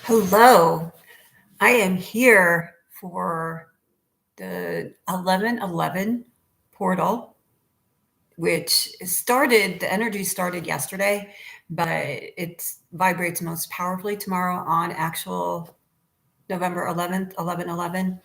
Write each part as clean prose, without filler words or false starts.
Hello, I am here for the 1111 portal, which the energy started yesterday, but it vibrates most powerfully tomorrow on actual November 11th, 1111.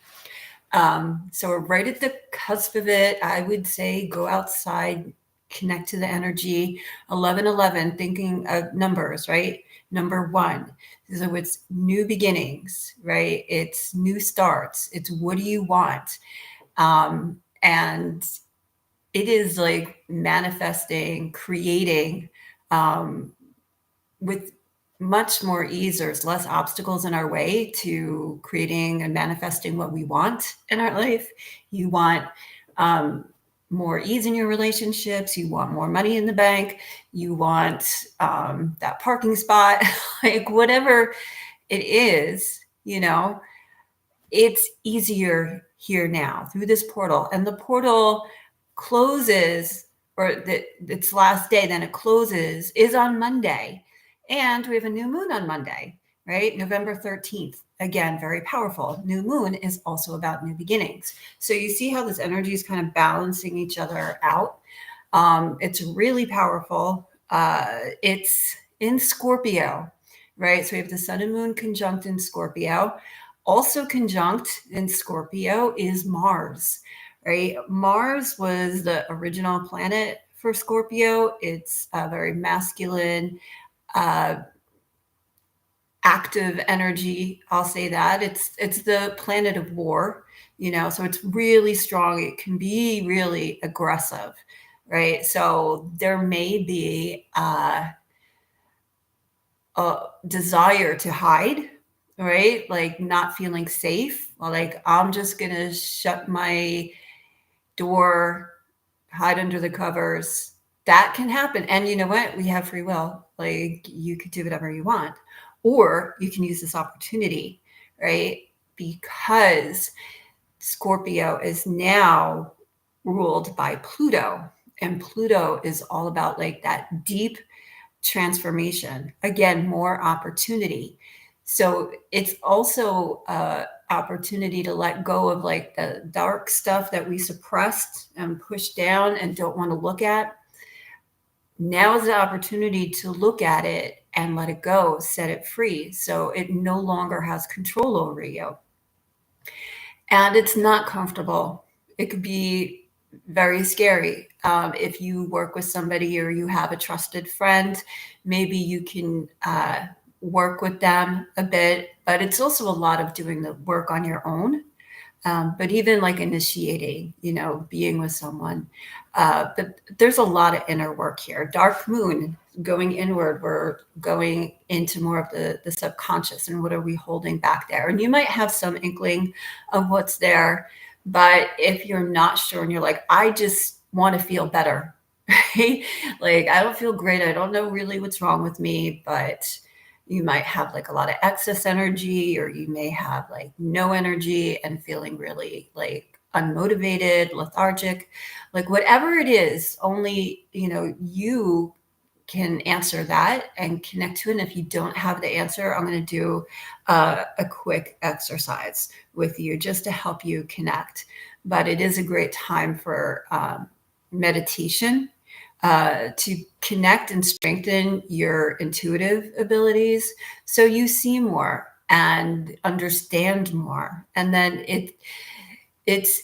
So we're right at the cusp of it. I would say go outside, connect to the energy. 1111, thinking of numbers, right? Number one. So it's new beginnings, right? It's new starts. It's what do you want? And it is like manifesting, creating with much more ease. There's less obstacles in our way to creating and manifesting what we want in our life. You want more ease in your relationships. You want more money in the bank. You want that parking spot, like whatever it is, it's easier here now through this portal. And the portal closes, or its last day, then it closes, is on Monday. And we have a new moon on Monday, right? November 13th. Again, very powerful. New moon is also about new beginnings. So you see how this energy is kind of balancing each other out. It's really powerful. It's in Scorpio, right? So we have the sun and moon conjunct in Scorpio. Also conjunct in Scorpio is Mars, right? Mars was the original planet for Scorpio. It's a very masculine, uh, active energy. I'll say that it's the planet of war, so it's really strong. It can be really aggressive, right? So there may be a desire to hide, right? Like not feeling safe, or like I'm just gonna shut my door, hide under the covers. That can happen. And you know what? We have free will. Like you could do whatever you want. Or you can use this opportunity, right? Because Scorpio is now ruled by Pluto. And Pluto is all about like that deep transformation. Again, more opportunity. So it's also opportunity to let go of like the dark stuff that we suppressed and pushed down and don't want to look at. Now is the opportunity to look at it and let it go, set it free, so it no longer has control over you. And it's not comfortable. It could be very scary. If you work with somebody or you have a trusted friend, maybe you can work with them a bit, but it's also a lot of doing the work on your own. But even like initiating, being with someone. But there's a lot of inner work here. Dark moon, going inward, we're going into more of the subconscious and what are we holding back there. And you might have some inkling of what's there, but if you're not sure and you're like, I just want to feel better, right? Like, I don't feel great. I don't know really what's wrong with me, but you might have like a lot of excess energy, or you may have like no energy and feeling really like unmotivated, lethargic, like whatever it is, only, you can answer that and connect to it. And if you don't have the answer, I'm going to do a quick exercise with you just to help you connect. But it is a great time for meditation, to connect and strengthen your intuitive abilities so you see more and understand more. And then it's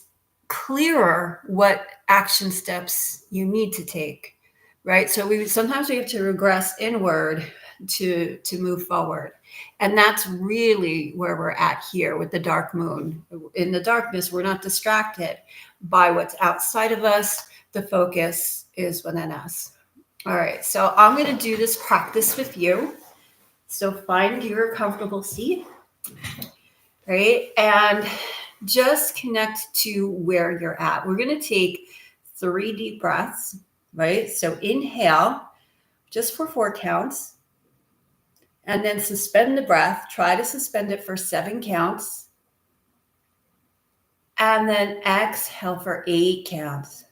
clearer what action steps you need to take, right? So sometimes we have to regress inward to move forward. And that's really where we're at here with the dark moon. In the darkness, we're not distracted by what's outside of us. The focus is within us. All right, so I'm going to do this practice with you. So find your comfortable seat, right? And just connect to where you're at. We're going to take 3 deep breaths, right? So inhale just for 4 counts, and then suspend the breath. Try to suspend it for 7 counts. And then exhale for 8 counts.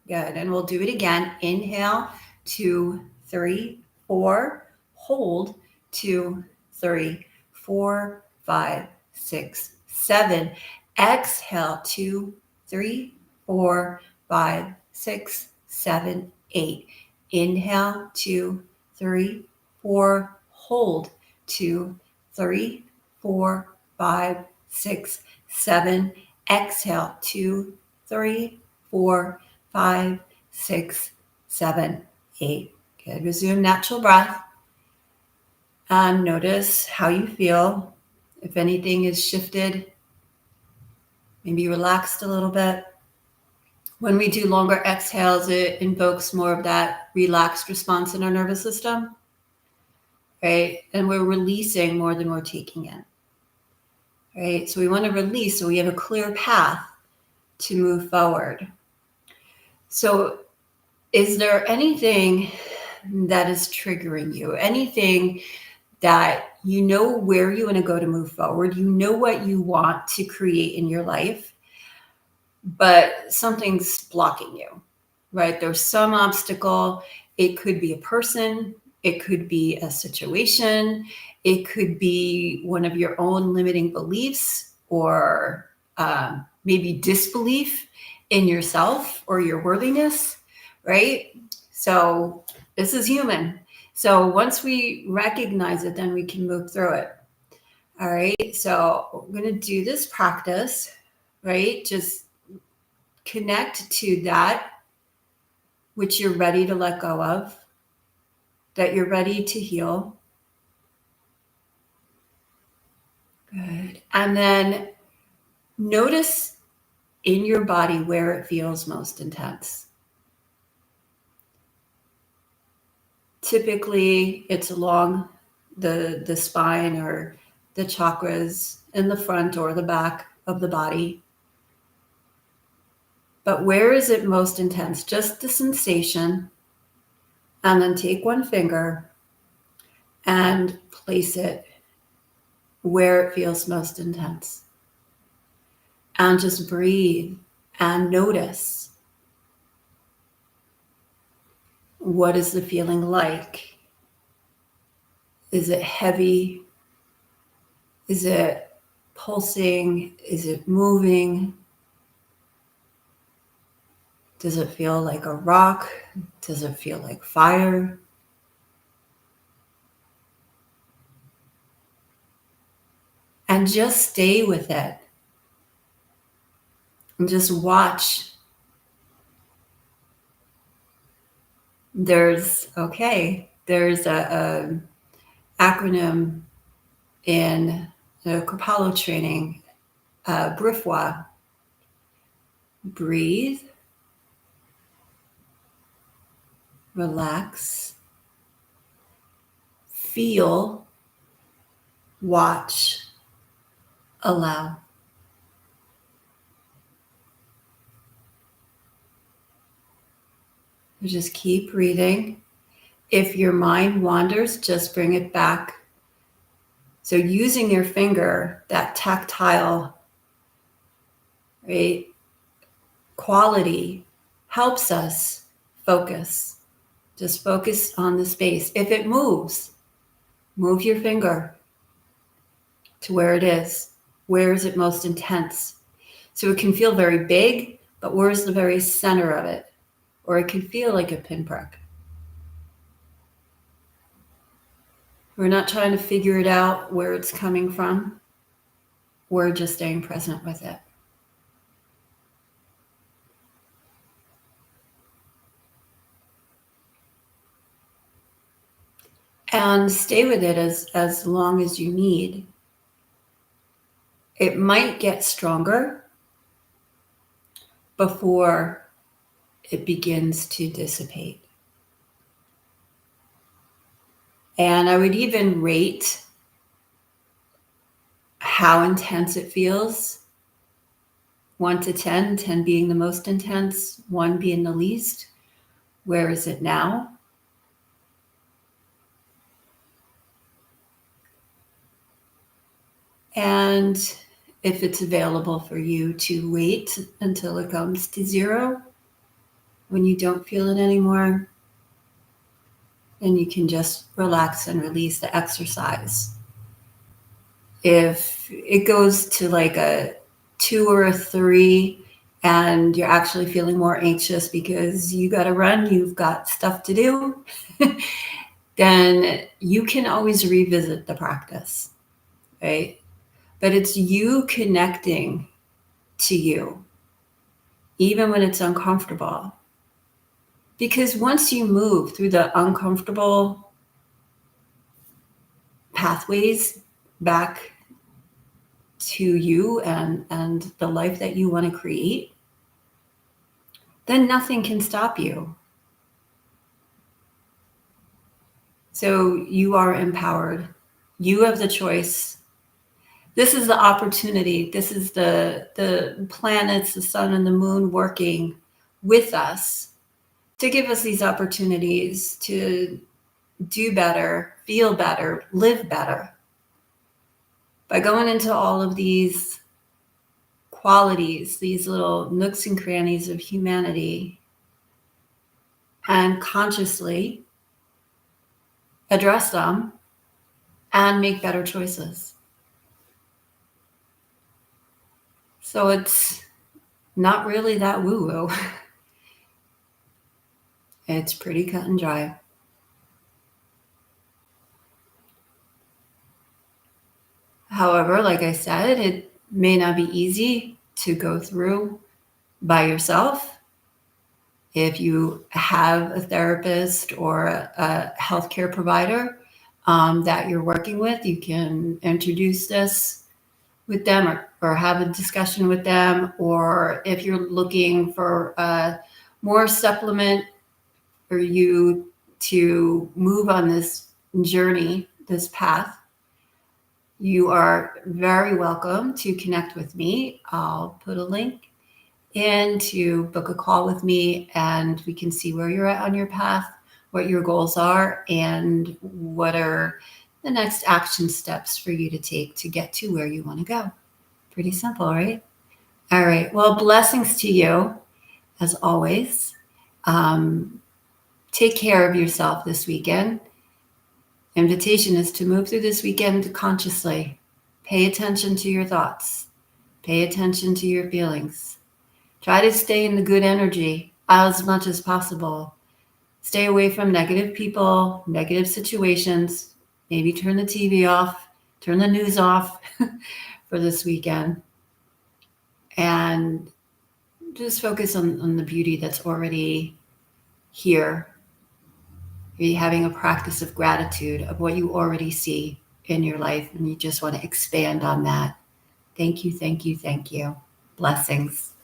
Good. And we'll do it again. Inhale, 2, 3, 4. Hold, 2, 3, 4, 5, 6, 7. Exhale, 2, 3, 4, 5, 6, 7, 8. Inhale, 2, 3, 4. Hold, 2, 3, 4, 5, 6, 7. Exhale, 2, 3, 4, 5, 6, 7, 8. Good. Resume natural breath. And notice how you feel. If anything is shifted, maybe relaxed a little bit. When we do longer exhales, it invokes more of that relaxed response in our nervous system, right? And we're releasing more than we're taking in, right? So we want to release so we have a clear path to move forward. So is there anything that is triggering you? Anything that you know where you want to go to move forward? You know what you want to create in your life, but something's blocking you, right? There's some obstacle. It could be a person. It could be a situation. It could be one of your own limiting beliefs or maybe disbelief in yourself or your worthiness, right? So this is human. So once we recognize it, then we can move through it. All right. So we're going to do this practice, right? Just connect to that which you're ready to let go of, that you're ready to heal. Good. And then notice in your body where it feels most intense. Typically, it's along the spine or the chakras in the front or the back of the body. But where is it most intense? Just the sensation. And then take one finger and place it where it feels most intense. And just breathe and notice. What is the feeling like? Is it heavy? Is it pulsing? Is it moving? Does it feel like a rock? Does it feel like fire? And just stay with it. And just watch. There's a acronym in the Kapalo training, Brifwa. Breathe, relax, feel, watch, allow. You just keep breathing. If your mind wanders, just bring it back. So using your finger, that tactile, right, quality helps us focus. Just focus on the space. If it moves, move your finger to where it is. Where is it most intense? So it can feel very big, but where's the very center of it? Or it can feel like a pinprick. We're not trying to figure it out where it's coming from. We're just staying present with it. And stay with it as long as you need. It might get stronger before it begins to dissipate. And I would even rate how intense it feels. 1 to 10, 10 being the most intense, 1 being the least. Where is it now? And if it's available for you to wait until it comes to 0, when you don't feel it anymore, and you can just relax and release the exercise. If it goes to like a 2 or a 3 and you're actually feeling more anxious because you got to run, you've got stuff to do, then you can always revisit the practice, right? But it's you connecting to you, even when it's uncomfortable. Because once you move through the uncomfortable pathways back to you and the life that you want to create, then nothing can stop you. So you are empowered. You have the choice. This is the opportunity. This is the planets, the sun and the moon working with us to give us these opportunities to do better, feel better, live better. By going into all of these qualities, these little nooks and crannies of humanity, and consciously address them and make better choices. So it's not really that woo-woo. It's pretty cut and dry. However, like I said, it may not be easy to go through by yourself. If you have a therapist or a healthcare provider that you're working with, you can introduce this with them or have a discussion with them. Or if you're looking for more supplement for you to move on this journey, this path, you are very welcome to connect with me. I'll put a link in to book a call with me, and we can see where you're at on your path, what your goals are, and what are the next action steps for you to take to get to where you want to go. Pretty simple, right? All right. Well, blessings to you as always. Take care of yourself this weekend. Invitation is to move through this weekend consciously. Pay attention to your thoughts. Pay attention to your feelings. Try to stay in the good energy as much as possible. Stay away from negative people, negative situations. Maybe turn the TV off, turn the news off for this weekend. And just focus on the beauty that's already here. You're having a practice of gratitude of what you already see in your life, and you just want to expand on that. Thank you, thank you, thank you. Blessings.